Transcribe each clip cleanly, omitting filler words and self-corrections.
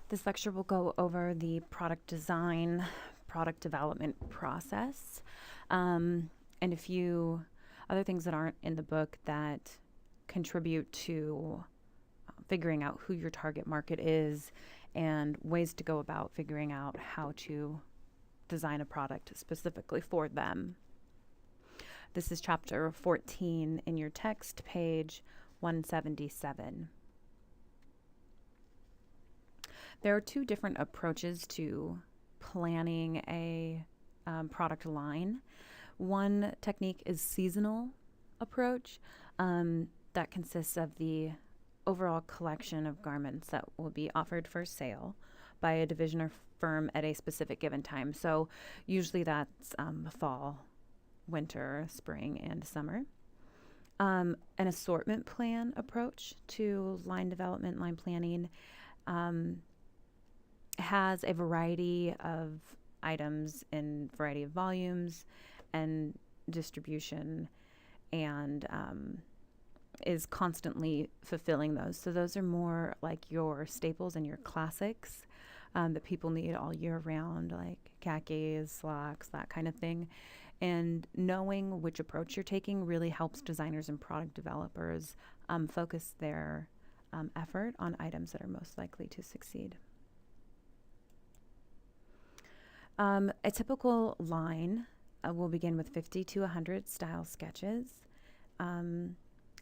This lecture will go over the product design, product development process, and a few other things that aren't in the book that contribute to figuring out who your target market is and ways to go about figuring out how to design a product specifically for them. This is chapter 14 in your text, page 177. There are two different approaches to planning a product line. One technique is seasonal approach that consists of the overall collection of garments that will be offered for sale by a division or firm at a specific given time. So usually that's fall, winter, spring, and summer. An assortment plan approach to line development, line planning, has a variety of items in variety of volumes and distribution, and is constantly fulfilling those. So those are more like your staples and your classics that people need all year round, like khakis, slacks, that kind of thing. And knowing which approach you're taking really helps designers and product developers focus their effort on items that are most likely to succeed. A typical line will begin with 50 to 100 style sketches.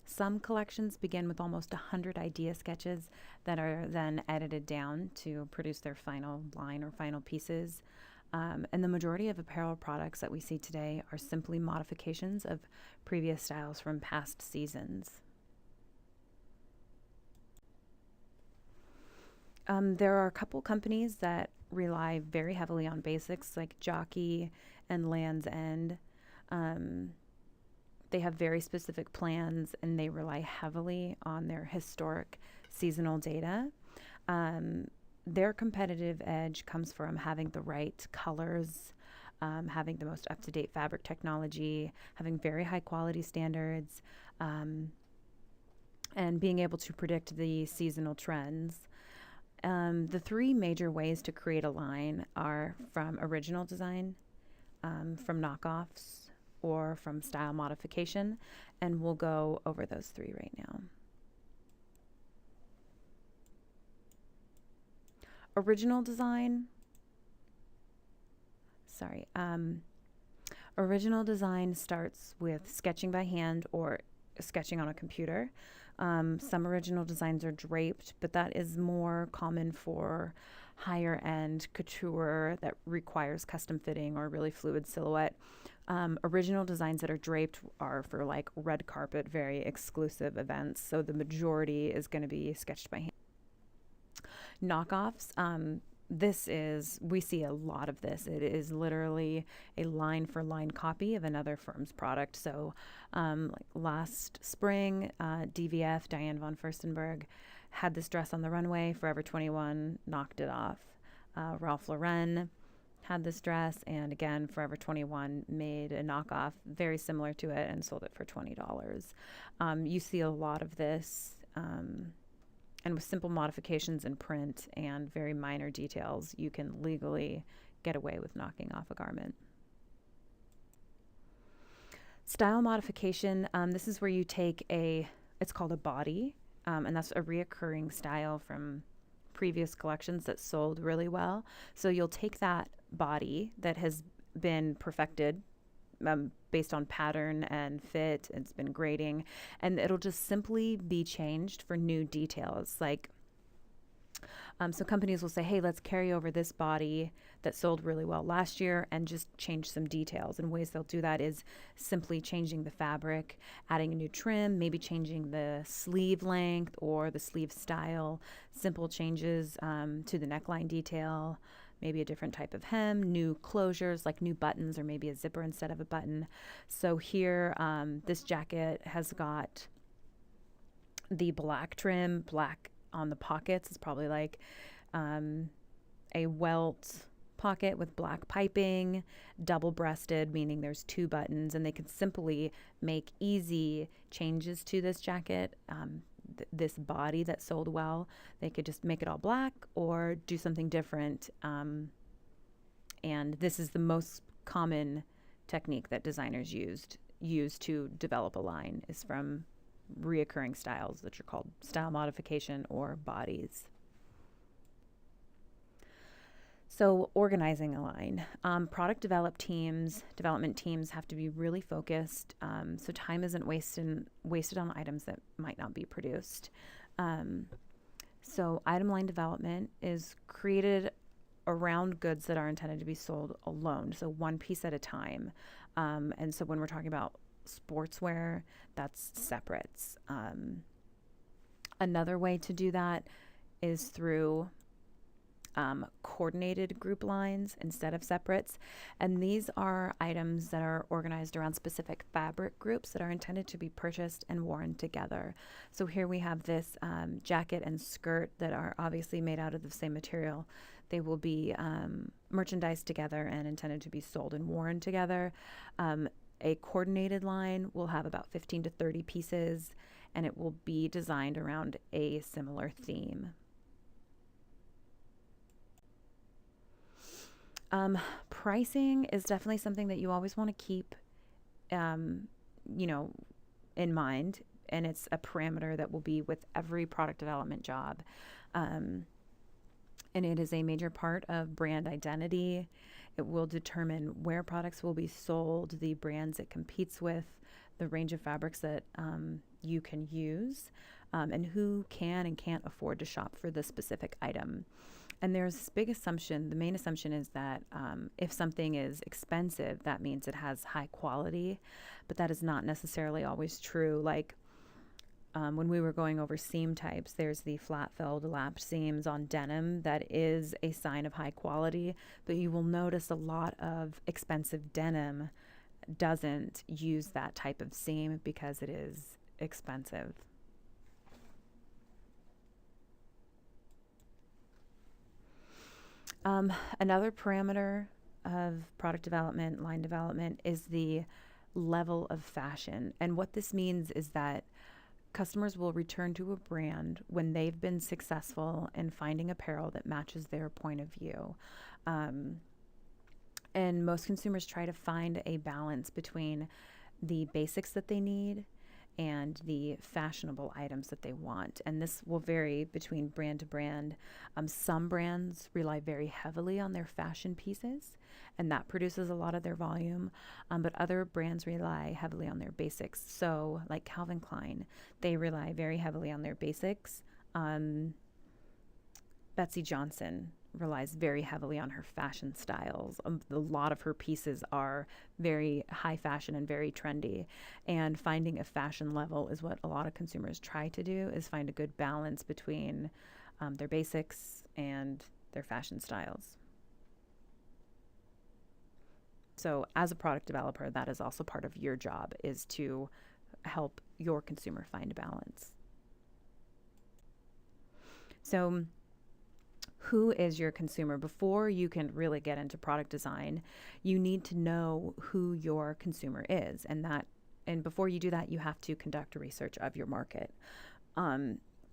Some collections begin with almost 100 idea sketches that are then edited down to produce their final line or final pieces. And the majority of apparel products that we see today are simply modifications of previous styles from past seasons. There are a couple companies that rely very heavily on basics, like Jockey and Land's End. They have very specific plans, and they rely heavily on their historic seasonal data. Their competitive edge comes from having the right colors, having the most up-to-date fabric technology, having very high quality standards, and being able to predict the seasonal trends. The three major ways to create a line are from original design, from knockoffs, or from style modification, and we'll go over those three right now. Original design starts with sketching by hand or sketching on a computer. Some original designs are draped, but that is more common for higher end couture that requires custom fitting or really fluid silhouette. Original designs that are draped are for like red carpet, very exclusive events. So the majority is going to be sketched by hand. Knockoffs, we see a lot of this. It is literally a line for line copy of another firm's product. So like last spring, DVF, Diane von Furstenberg, had this dress on the runway. Forever 21 knocked it off. Ralph Lauren had this dress, and again, Forever 21 made a knockoff very similar to it and sold it for $20. You see a lot of this. And with simple modifications in print and very minor details, you can legally get away with knocking off a garment. Style modification, this is where you take it's called a body, and that's a reoccurring style from previous collections that sold really well. So you'll take that body that has been perfected based on pattern and fit, it's been grading, and it'll just simply be changed for new details. Like, so companies will say, hey, let's carry over this body that sold really well last year and just change some details. And ways they'll do that is simply changing the fabric, adding a new trim, maybe changing the sleeve length or the sleeve style, simple changes to the neckline detail, maybe a different type of hem, new closures like new buttons or maybe a zipper instead of a button. So here, this jacket has got the black trim, black on the pockets. It's probably like a welt pocket with black piping, double-breasted, meaning there's two buttons, and they can simply make easy changes to this jacket this body that sold well, they could just make it all black or do something different. And this is the most common technique that designers use to develop a line, is from reoccurring styles, which are called style modification or bodies. So organizing a line, product development teams have to be really focused, so time isn't wasted on items that might not be produced. So item line development is created around goods that are intended to be sold alone, so one piece at a time. And so when we're talking about sportswear, that's separates. Another way to do that is through coordinated group lines instead of separates. And these are items that are organized around specific fabric groups that are intended to be purchased and worn together. So here we have this jacket and skirt that are obviously made out of the same material. They will be merchandised together and intended to be sold and worn together. A coordinated line will have about 15 to 30 pieces, and it will be designed around a similar theme. Pricing is definitely something that you always want to keep, in mind, and it's a parameter that will be with every product development job. And it is a major part of brand identity. It will determine where products will be sold, the brands it competes with, the range of fabrics that you can use, and who can and can't afford to shop for the specific item. And there's this big assumption, the main assumption is that if something is expensive, that means it has high quality, but that is not necessarily always true. Like when we were going over seam types, there's the flat-filled lapped seams on denim that is a sign of high quality, but you will notice a lot of expensive denim doesn't use that type of seam because it is expensive. Another parameter of product development, line development, is the level of fashion. And what this means is that customers will return to a brand when they've been successful in finding apparel that matches their point of view. And most consumers try to find a balance between the basics that they need and the fashionable items that they want. And this will vary between brand to brand. Some brands rely very heavily on their fashion pieces, and that produces a lot of their volume. But other brands rely heavily on their basics. So like Calvin Klein, they rely very heavily on their basics. Betsey Johnson relies very heavily on her fashion styles. A lot of her pieces are very high fashion and very trendy. And finding a fashion level is what a lot of consumers try to do, is find a good balance between their basics and their fashion styles. So as a product developer, that is also part of your job, is to help your consumer find a balance. So who is your consumer? Before you can really get into product design, you need to know who your consumer is. And before you do that, you have to conduct research of your market.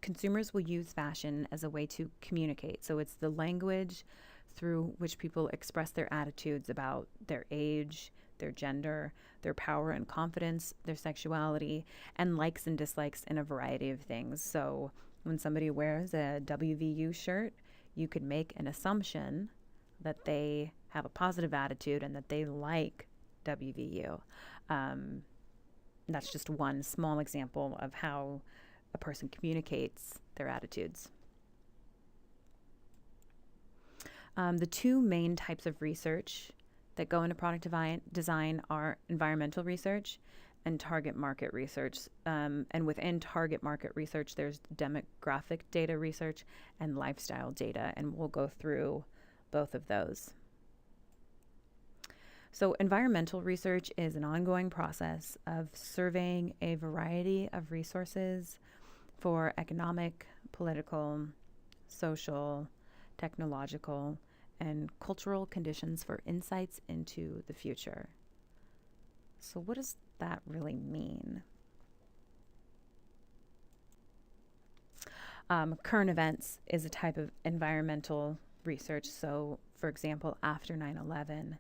Consumers will use fashion as a way to communicate. So it's the language through which people express their attitudes about their age, their gender, their power and confidence, their sexuality, and likes and dislikes in a variety of things. So when somebody wears a WVU shirt, you could make an assumption that they have a positive attitude and that they like WVU. That's just one small example of how a person communicates their attitudes. The two main types of research that go into product design are environmental research and target market research. And within target market research, there's demographic data research and lifestyle data, and we'll go through both of those. So environmental research is an ongoing process of surveying a variety of resources for economic, political, social, technological, and cultural conditions for insights into the future. So what does that really mean? Current events is a type of environmental research. So, for example, after 9/11,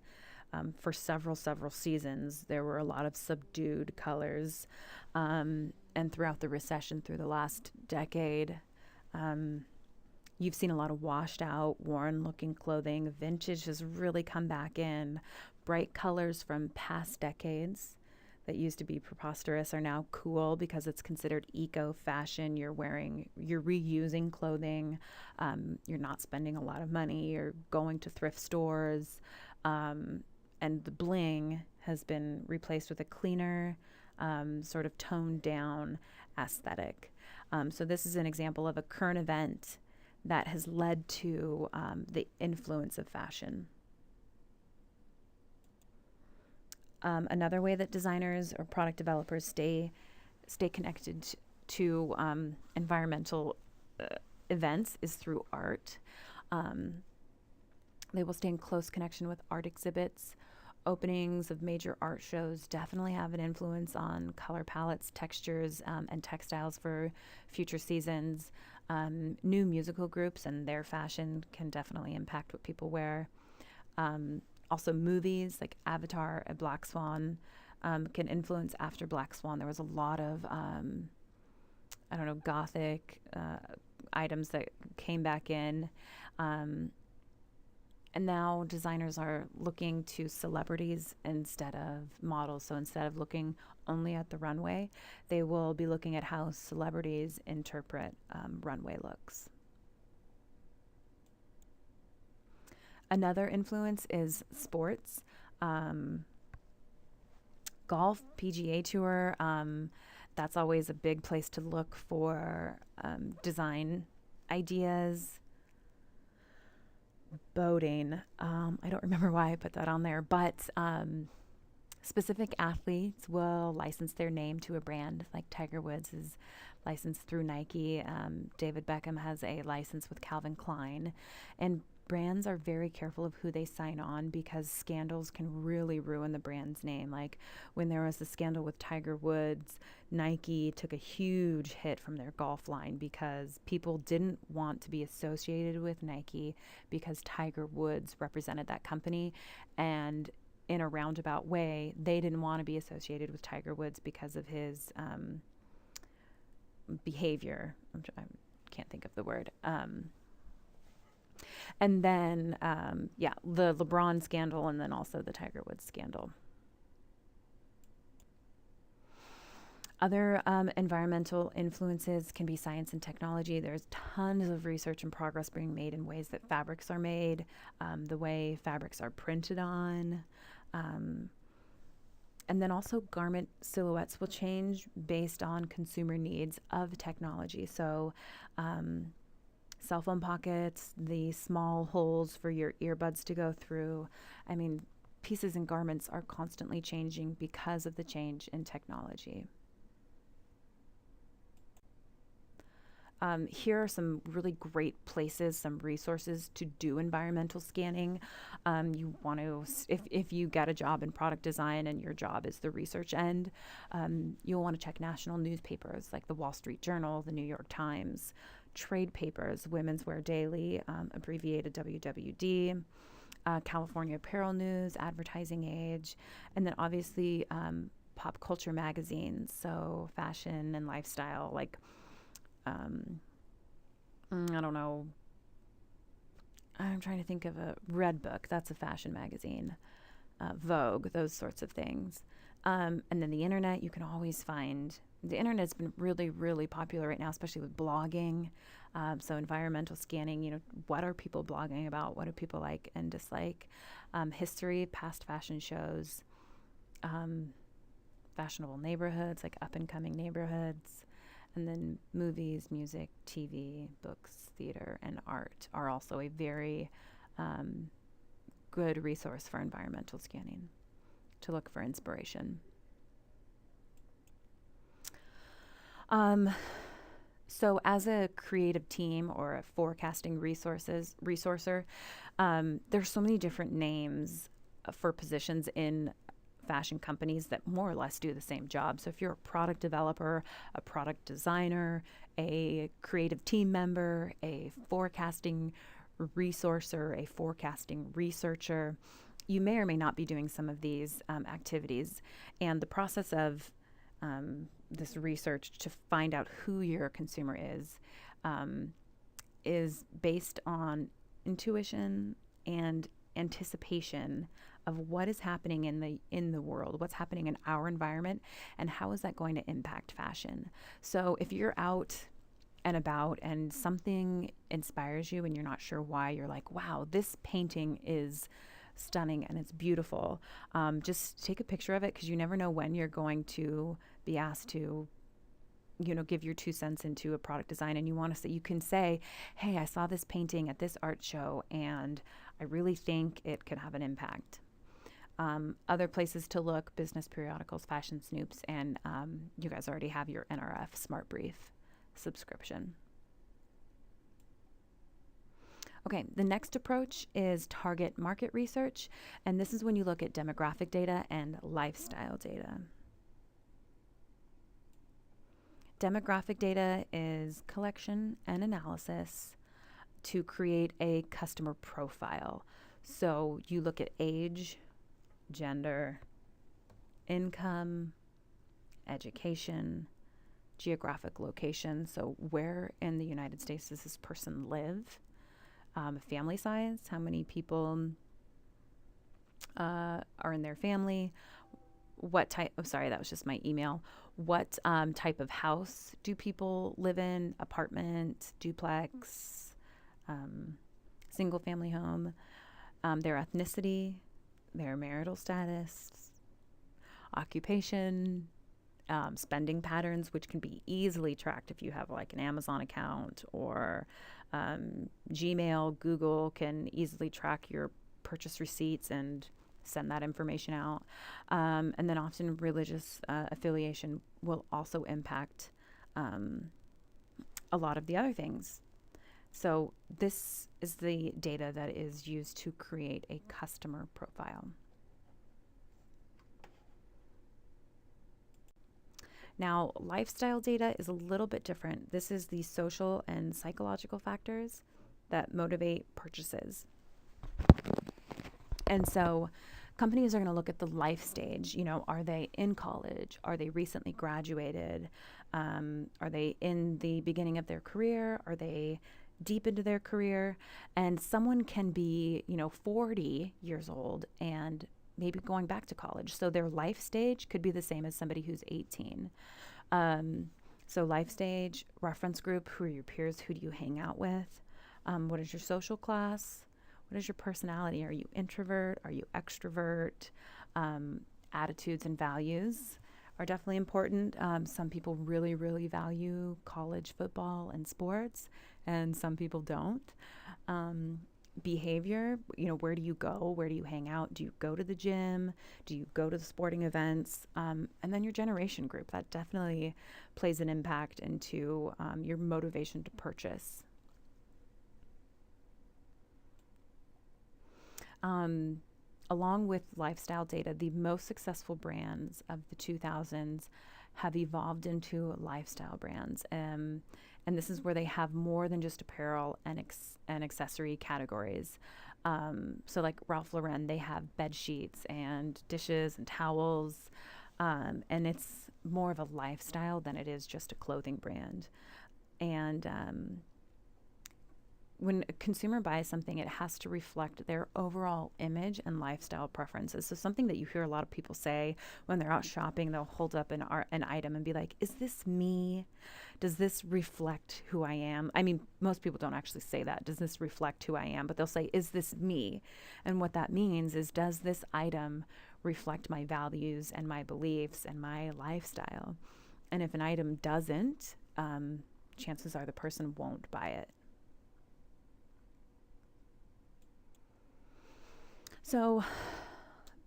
for several seasons, there were a lot of subdued colors. And throughout the recession, through the last decade, um, you've seen a lot of washed out, worn looking clothing. Vintage has really come back in. Bright colors from past decades that used to be preposterous are now cool because it's considered eco fashion. You're reusing clothing. You're not spending a lot of money. You're going to thrift stores. And the bling has been replaced with a cleaner, sort of toned down aesthetic. So this is an example of a current event that has led to the influence of fashion. Another way that designers or product developers stay connected to environmental events is through art. They will stay in close connection with art exhibits. Openings of major art shows definitely have an influence on color palettes, textures, and textiles for future seasons. New musical groups and their fashion can definitely impact what people wear. Also, movies like Avatar and Black Swan can influence after Black Swan. There was a lot of, gothic items that came back in. And now designers are looking to celebrities instead of models. So instead of looking only at the runway, they will be looking at how celebrities interpret runway looks. Another influence is sports. Golf, PGA Tour, that's always a big place to look for design ideas. Boating, I don't remember why I put that on there, but specific athletes will license their name to a brand, like Tiger Woods is licensed through Nike. David Beckham has a license with Calvin Klein. And brands are very careful of who they sign on because scandals can really ruin the brand's name. Like when there was the scandal with Tiger Woods, Nike took a huge hit from their golf line because people didn't want to be associated with Nike because Tiger Woods represented that company. And in a roundabout way, they didn't want to be associated with Tiger Woods because of his behavior. I can't think of the word. And then, the LeBron scandal and then also the Tiger Woods scandal. Other environmental influences can be science and technology. There's tons of research and progress being made in ways that fabrics are made, the way fabrics are printed on. And then also garment silhouettes will change based on consumer needs of technology. So cell phone pockets, the small holes for your earbuds to go through. I mean, pieces and garments are constantly changing because of the change in technology. Here are some really great places, some resources to do environmental scanning. You want to, if you get a job in product design and your job is the research end, you'll want to check national newspapers like the Wall Street Journal, the New York Times, trade papers, Women's Wear Daily, abbreviated WWD, California Apparel News, Advertising Age, and then obviously pop culture magazines, so fashion and lifestyle, like I don't know. I'm trying to think of a Red Book. That's a fashion magazine. Vogue, those sorts of things. And then the internet, you can always find. The internet's been really, really popular right now, especially with blogging. So environmental scanning, what are people blogging about? What do people like and dislike? History, past fashion shows, fashionable neighborhoods, like up-and-coming neighborhoods. And then movies, music, TV, books, theater, and art are also a very good resource for environmental scanning to look for inspiration. So as a creative team or a forecasting resourcer, there's so many different names for positions in fashion companies that more or less do the same job. So if you're a product developer, a product designer, a creative team member, a forecasting resourcer, a forecasting researcher, you may or may not be doing some of these activities. And the process of this research to find out who your consumer is based on intuition and anticipation of what is happening in the world, what's happening in our environment, and how is that going to impact fashion. So if you're out and about and something inspires you and you're not sure why, you're like, wow, this painting is stunning and it's beautiful. Just take a picture of it, because you never know when you're going to be asked to, give your 2 cents into a product design, and you can say, hey, I saw this painting at this art show and I really think it could have an impact. Other places to look: business periodicals, Fashion Snoops, and you guys already have your NRF Smart Brief subscription. Okay, the next approach is target market research, and this is when you look at demographic data and lifestyle data. Demographic data is collection and analysis to create a customer profile. So you look at age, gender, income, education, geographic location. So where in the United States does this person live? Family size, how many people are in their family? What type, sorry, that was just my email. What type of house do people live in? Apartment, duplex, single family home, their ethnicity, their marital status, occupation, spending patterns, which can be easily tracked if you have like an Amazon account, or Gmail. Google can easily track your purchase receipts and send that information out. And then often religious affiliation will also impact a lot of the other things. So this is the data that is used to create a customer profile. Now, lifestyle data is a little bit different. This is the social and psychological factors that motivate purchases. And so companies are going to look at the life stage. Are they in college? Are they recently graduated? Are they in the beginning of their career? Are they deep into their career? And someone can be, 40 years old and maybe going back to college. So their life stage could be the same as somebody who's 18. So life stage, reference group, who are your peers? Who do you hang out with? What is your social class? What is your personality? Are you introvert? Are you extrovert? Attitudes and values are definitely important. Some people really, really value college football and sports, and some people don't. Behavior, where do you go? Where do you hang out? Do you go to the gym? Do you go to the sporting events? And then your generation group, that definitely plays an impact into your motivation to purchase. Along with lifestyle data, the most successful brands of the 2000s have evolved into lifestyle brands. And this is where they have more than just apparel and accessory categories. So like Ralph Lauren, they have bed sheets and dishes and towels. And it's more of a lifestyle than it is just a clothing brand. And when a consumer buys something, it has to reflect their overall image and lifestyle preferences. So something that you hear a lot of people say when they're out shopping, they'll hold up an item and be like, is this me? Does this reflect who I am? I mean, most people don't actually say that. Does this reflect who I am? But they'll say, is this me? And what that means is, does this item reflect my values and my beliefs and my lifestyle? And if an item doesn't, chances are the person won't buy it. So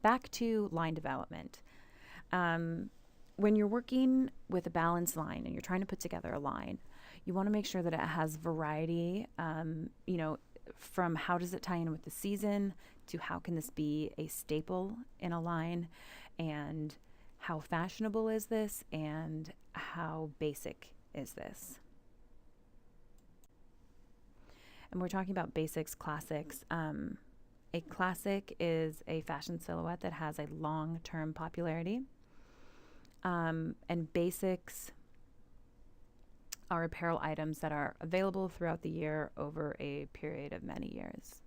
back to line development. When you're working with a balanced line and you're trying to put together a line, you want to make sure that it has variety, from how does it tie in with the season to how can this be a staple in a line. and how fashionable is this and how basic is this. And we're talking about basics, classics. A classic is a fashion silhouette that has a long-term popularity. And basics are apparel items that are available throughout the year over a period of many years.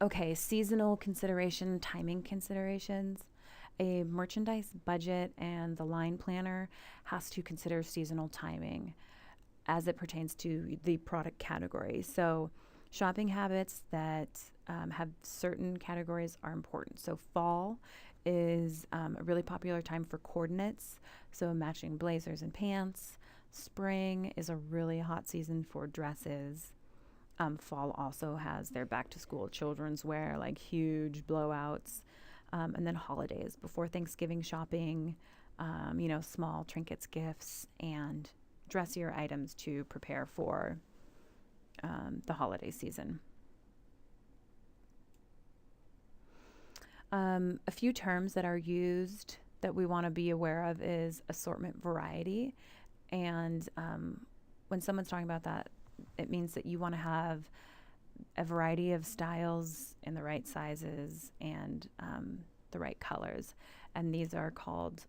Okay, seasonal consideration, timing considerations. A merchandise budget and the line planner has to consider seasonal timing as it pertains to the product category. So, shopping habits that have certain categories are important. So, fall is a really popular time for coordinates, so matching blazers and pants. Spring is a really hot season for dresses. Fall also has their back to school children's wear, like huge blowouts. And then holidays, before Thanksgiving shopping, small trinkets, gifts, and dressier items to prepare for the holiday season. A few terms that are used that we want to be aware of is assortment variety. And when someone's talking about that, it means that you want to have a variety of styles in the right sizes and the right colors. And these are called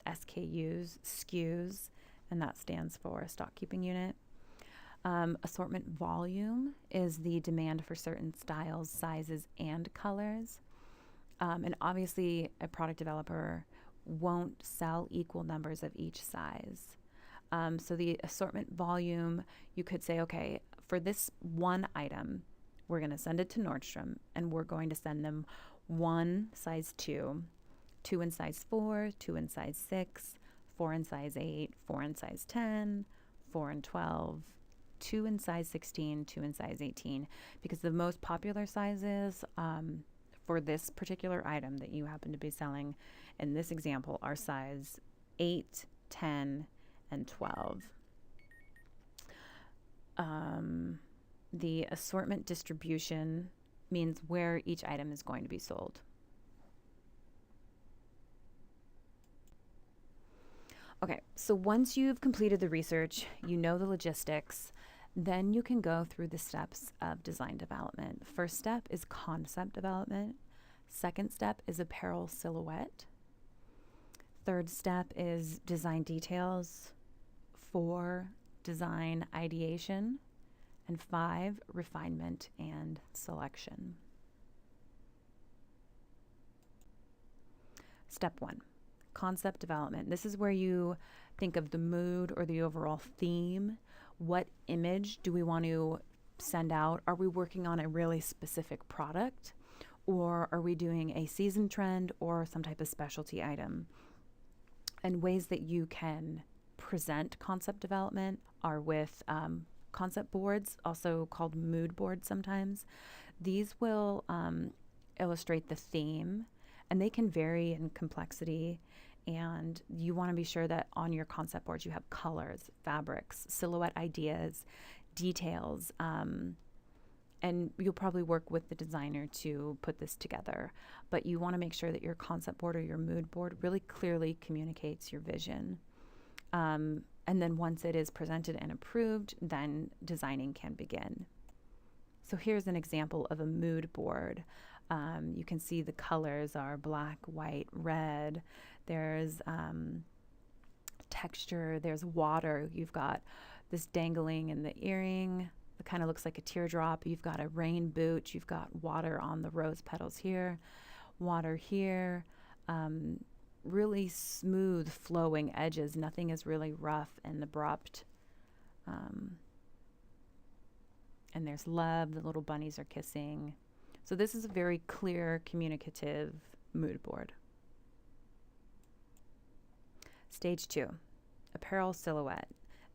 SKUs, and that stands for stock keeping unit. Assortment volume is the demand for certain styles, sizes, and colors. And obviously, a product developer won't sell equal numbers of each size. So the assortment volume, you could say, okay, for this one item, we're going to send it to Nordstrom, and we're going to send them one size 2, 2 in size 4, 2 in size 6, 4 in size 8, 4 in size 10, 4 in 12, 2 in size 16, 2 in size 18, because the most popular sizes for this particular item that you happen to be selling in this example are size 8, 10, and 12. The assortment distribution means where each item is going to be sold. Okay, so once you've completed the research, you know the logistics, then you can go through the steps of design development. First step is concept development. Second step is apparel silhouette. Third step is design details. 4, design ideation. And 5, refinement and selection. Step 1, concept development. This is where you think of the mood or the overall theme. What image do we want to send out? Are we working on a really specific product? Or are we doing a season trend or some type of specialty item? And ways that you can present concept development are with concept boards, also called mood boards sometimes. These will illustrate the theme, and they can vary in complexity. And you want to be sure that on your concept boards you have colors, fabrics, silhouette ideas, details, and you'll probably work with the designer to put this together. But you want to make sure that your concept board or your mood board really clearly communicates your vision. And then once it is presented and approved, then designing can begin. So here's an example of a mood board. You can see the colors are black, white, red. There's texture, there's water. You've got this dangling in the earring. It kind of looks like a teardrop. You've got a rain boot. You've got water on the rose petals here, water here. Really smooth flowing edges. Nothing is really rough and abrupt. And there's love. The little bunnies are kissing. So this is a very clear, communicative mood board. Stage 2, apparel silhouette.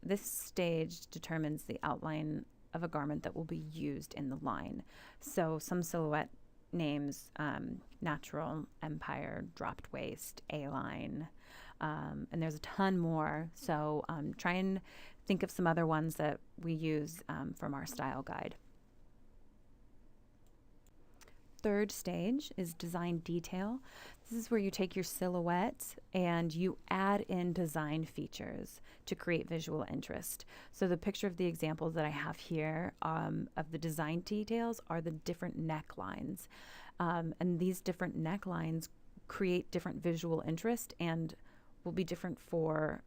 This stage determines the outline of a garment that will be used in the line. So some silhouette names, Natural, Empire, Dropped Waist, A-line, and there's a ton more. So try and think of some other ones that we use from our style guide. Third stage is design detail. This is where you take your silhouette and you add in design features to create visual interest. So the picture of the examples that I have here of the design details are the different necklines. And these different necklines create different visual interest and will be different for,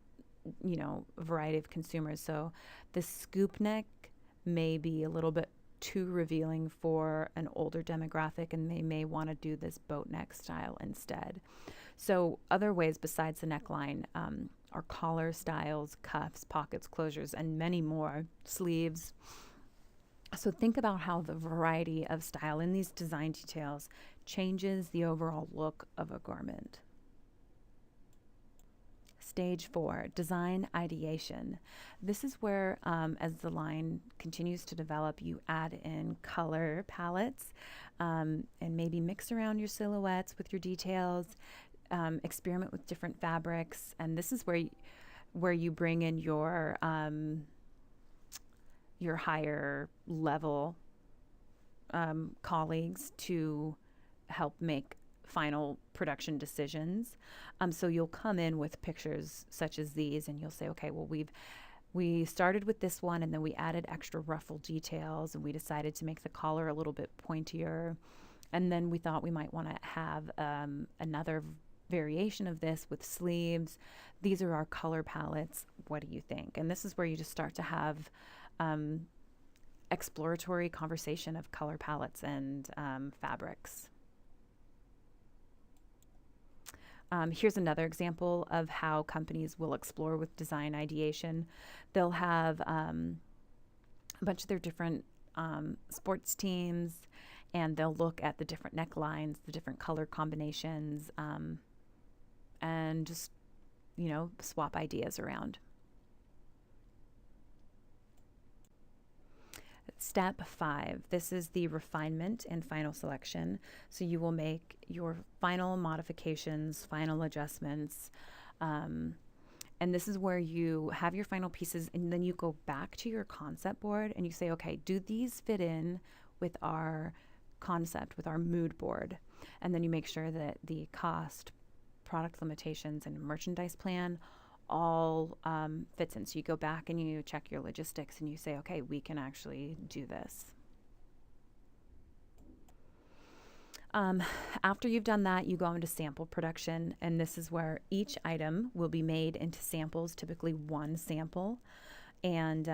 you know, a variety of consumers. So the scoop neck may be a little bit too revealing for an older demographic, and they may want to do this boat neck style instead. So other ways besides the neckline are collar styles, cuffs, pockets, closures, and many more, sleeves. So think about how the variety of style in these design details changes the overall look of a garment. Stage 4, design ideation. This is where, as the line continues to develop, you add in color palettes and maybe mix around your silhouettes with your details, experiment with different fabrics. And this is where you bring in your higher level colleagues to help make final production decisions. So you'll come in with pictures such as these and you'll say, okay, well, we started with this one and then we added extra ruffle details and we decided to make the collar a little bit pointier. And then we thought we might want to have another variation of this with sleeves. These are our color palettes. What do you think? And this is where you just start to have exploratory conversation of color palettes and fabrics. Here's another example of how companies will explore with design ideation. They'll have a bunch of their different sports teams, and they'll look at the different necklines, the different color combinations, and just, you know, swap ideas around. Step 5, this is the refinement and final selection. So you will make your final modifications, final adjustments, and this is where you have your final pieces and then you go back to your concept board and you say, okay, do these fit in with our concept, with our mood board? And then you make sure that the cost, product limitations, and merchandise plan all fits in. So you go back and you check your logistics and you say, okay, we can actually do this. After you've done that, you go into sample production, and this is where each item will be made into samples, typically one sample, and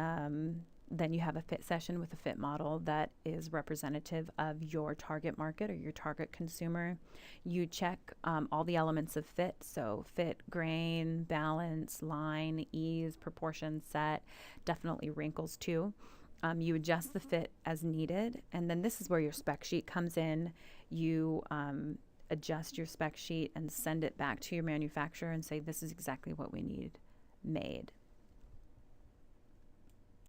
then you have a fit session with a fit model that is representative of your target market or your target consumer. You check all the elements of fit, so fit, grain, balance, line, ease, proportion, set, definitely wrinkles too. You adjust the fit as needed, and then this is where your spec sheet comes in. You adjust your spec sheet and send it back to your manufacturer and say, this is exactly what we need made.